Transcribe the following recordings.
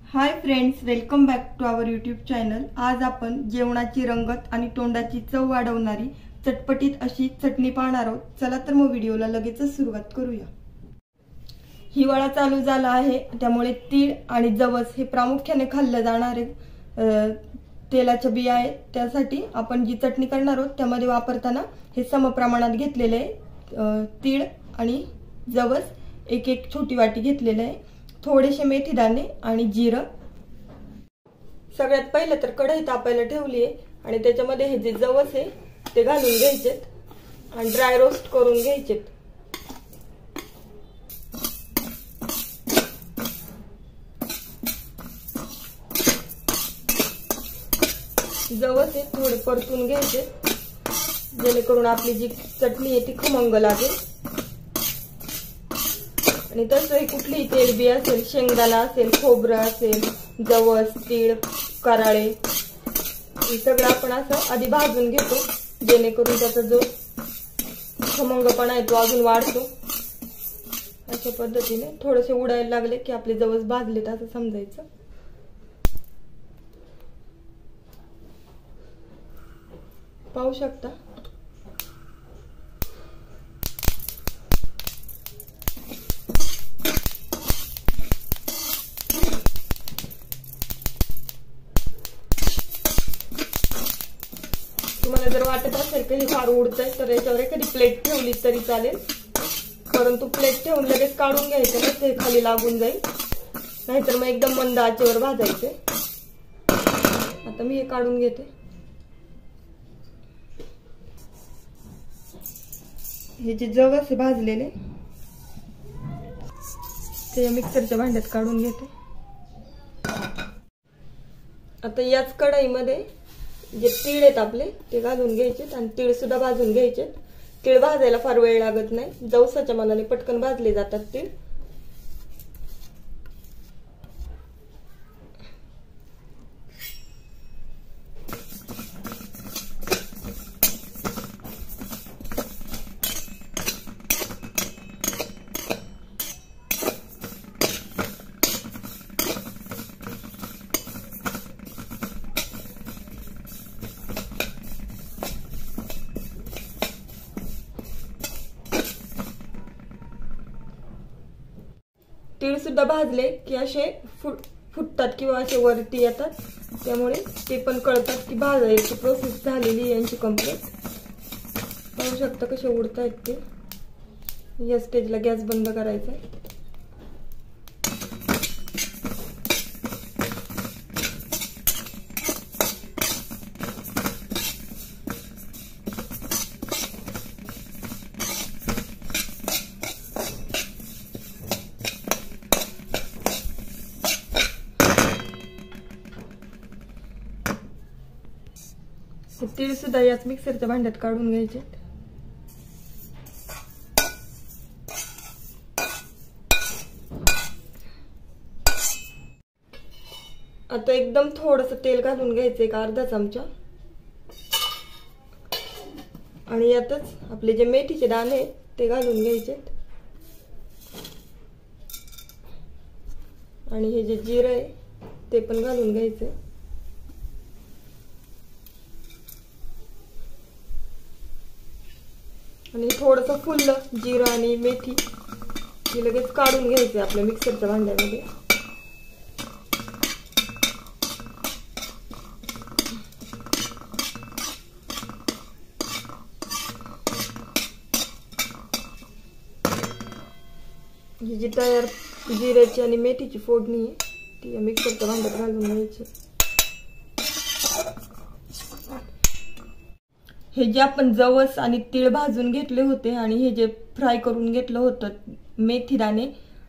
High friends, welcome back to our YouTube channel. आज आपण जेवणाची रंगत आणि तोंडाची चव वाढवणारी चटपटीत अशी चटणी पाहणार आहोत। चला तर मग व्हिडिओला लगेचच सुरुवात करूया। हिवाळा चालू झाला आहे, त्यामुळे तीळ आणि जवस हे प्रामुख्याने खाल्ले जाणारे तेलाच्या बिया आहेत। त्यासाठी आपण जी चटणी करणार आहोत त्यामध्ये वापरताना हे समप्रमाणात घेतलेले आहे। तीळ आणि जवस एक एक छोटी वाटी घेतलेले आहे, थोडेसे मेथी दाणे आणि जिरं। सगळ्यात पहिले तर कढई तापायला ठेवली आहे आणि त्याच्यामध्ये हे जे जवस आहे ते घालून घ्यायचे आणि ड्राय रोस्ट करून घ्यायचे। जवस हे थोडे परतून घ्यायचे जेणेकरून आपली जी चटणी आहे ती खमंग लागेल। आणि तसंही कुठलीही तेलबी असेल, शेंगदाणा असेल, खोबरं असेल, जवस, तीळ, कराळे हे सगळं आपण असं आधी भाजून घेतो जेणेकरून त्याचा जो खमंगपणा आहे तो अजून वाढतो। अशा पद्धतीने थोडेसे उडायला लागले की आपले जवस भाजलेत असं समजायचं। पाहू शकता तुम्हाला जर वाटत असेल की हे फार उडतंय तर याच्यावर एखादी प्लेट ठेवली तरी चालेल, परंतु प्लेट ठेवून लगेच काढून घ्यायचं ना, ते खाली लागून जाईल, नाहीतर मग एकदम मंद आचेवर भाजायचे। आता मी हे काढून घेते। हे जे जवस भाजलेले ते मिक्सरच्या भांड्यात काढून घेते। आता याच कढईमध्ये जे तीळ आहेत आपले ते घालून घ्यायचे आणि तीळ सुद्धा भाजून घ्यायचे। तीळ भाजायला फार वेळ लागत नाही, जवसाच्या मनाने पटकन भाजले जातात तीळ। तीळ सुद्धा भाजले की असे फुटतात किंवा असे वरती येतात, त्यामुळे ते पण कळतात की भाजायची प्रोसेस झालेली यांची कंप्लीट। पाहू शकता कसे उडतायत ते। या स्टेजला गॅस बंद करायचा आहे। तीळ सुद्धा याच मिक्सरच्या भांड्यात काढून घ्यायचे। आता एकदम थोडंसं तेल घालून घ्यायचं, एक अर्धा चमचा, आणि यातच आपले जे मेथीचे दाणे आहेत ते घालून घ्यायचे आणि हे जे जिरं आहे ते पण घालून घ्यायचे। आणि थोडंसं फुललं जिरं आणि मेथी हे लगेच काढून घ्यायचे आपल्या मिक्सरच्या भांड्यामध्ये। ही जी तयार जिऱ्याची आणि मेथीची फोडणी आहे ती मिक्सरच्या भांड्यात घालून घ्यायची। हे जे आपण जवस आणि तीळ भाजून घेतले होते आणि हे जे फ्राय करून घेतलं होतं मेथी दाणे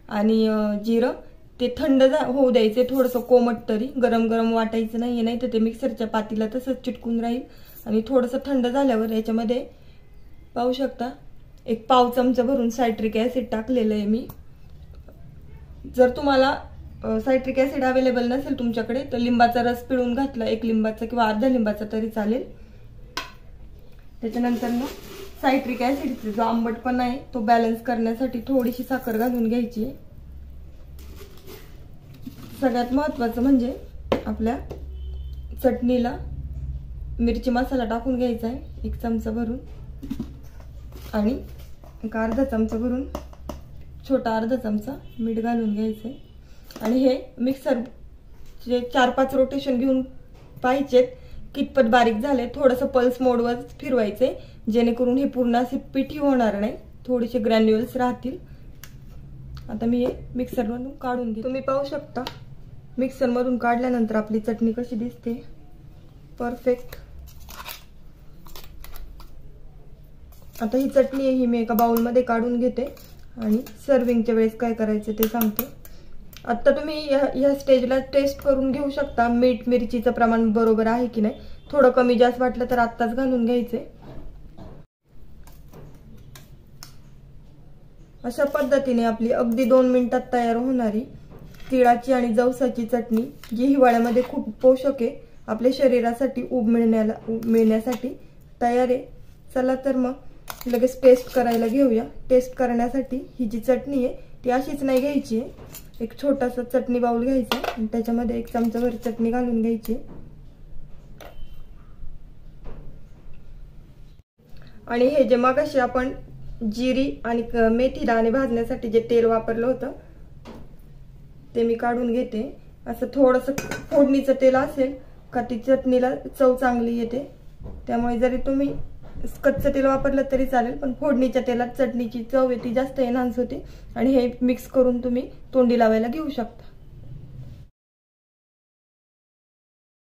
आणि जिरं, ते थंड होऊ द्यायचे। थोडंसं कोमट तरी, गरम गरम वाटायचं नाहीये, नाही तर ते मिक्सरच्या पातीला तसंच चिटकून राहील। आणि थोडंसं थंड झाल्यावर याच्यामध्ये पाहू शकता एक पाव चमचा भरून सायट्रिक ऍसिड टाकलेलं आहे मी। जर तुम्हाला सायट्रिक ऍसिड अवेलेबल नसेल तुमच्याकडे तर लिंबाचा रस पिळून घातला, एक लिंबाचा किंवा अर्ध्या लिंबाचा तरी चालेल। त्याच्यानंतर मग सायट्रिक ऍसिडचा जो आंबटपणा आहे तो बॅलन्स करण्यासाठी थोडीशी साखर घालून घ्यायची। सगळ्यात महत्त्वाचं म्हणजे आपल्या चटणीला मिरची मसाला टाकून घ्यायचा आहे 1 चमचा भरून आणि एक अर्धा चमचा भरून छोटा अर्धा चमचा मीठ घालून घ्यायचं आहे आणि हे मिक्सरचे 4-5 रोटेशन घेऊन पाहिजेत कितपत बारीक झाले, थोडंसं पल्स मोडवर फिरवायचे जेणेकरून हे पूर्ण असे पिठी होणार नाही, थोडेसे ग्रॅन्युअल्स राहतील। आता मी हे मिक्सरमधून काढून घेते। तुम्ही पाहू शकता मिक्सरमधून काढल्यानंतर आपली चटणी कशी दिसते, परफेक्ट। आता ही चटणी आहे ही मी एका बाउलमध्ये काढून घेते आणि सर्विंगच्या वेळेस काय करायचं ते सांगते। आता तुम्ही या स्टेजला टेस्ट करून घेऊ शकता मीठ मिरचीचं प्रमाण बरोबर आहे की नाही, थोडं कमी जास्त वाटलं तर आत्ताच घालून घ्यायचे। अशा पद्धतीने आपली अगदी 2 मिनिटात तयार होणारी तिळाची आणि जवसाची चटणी, जी हिवाळ्यामध्ये खूप पोषक आहे, आपल्या शरीरासाठी ऊब मिळण्यासाठी तयार आहे। चला तर मग लगेच टेस्ट करायला घेऊया। टेस्ट करण्यासाठी ही जी चटणी आहे ती अशीच नाही घ्यायची आहे, एक छोटासा चटणी बाउल घ्यायचा आणि त्याच्यामध्ये 1 चमचाभर चटणी घालून घ्यायची आणि हे जे मगाशी आपण जिरी आणि मेथी दाणे भाजण्यासाठी जे तेल वापरलं होतं ते मी काढून घेते। असं थोडंसं फोडणीचं तेल असेल का ती चटणीला चव चांगली येते, त्यामुळे जरी तुम्ही कच्चं तेल वापरलं तरी चालेल, पण फोडणीच्या तेलात चटणीची चव ती जास्त एनहान्स होते आणि हे मिक्स करून तुम्ही तोंडी लावायला घेऊ शकता।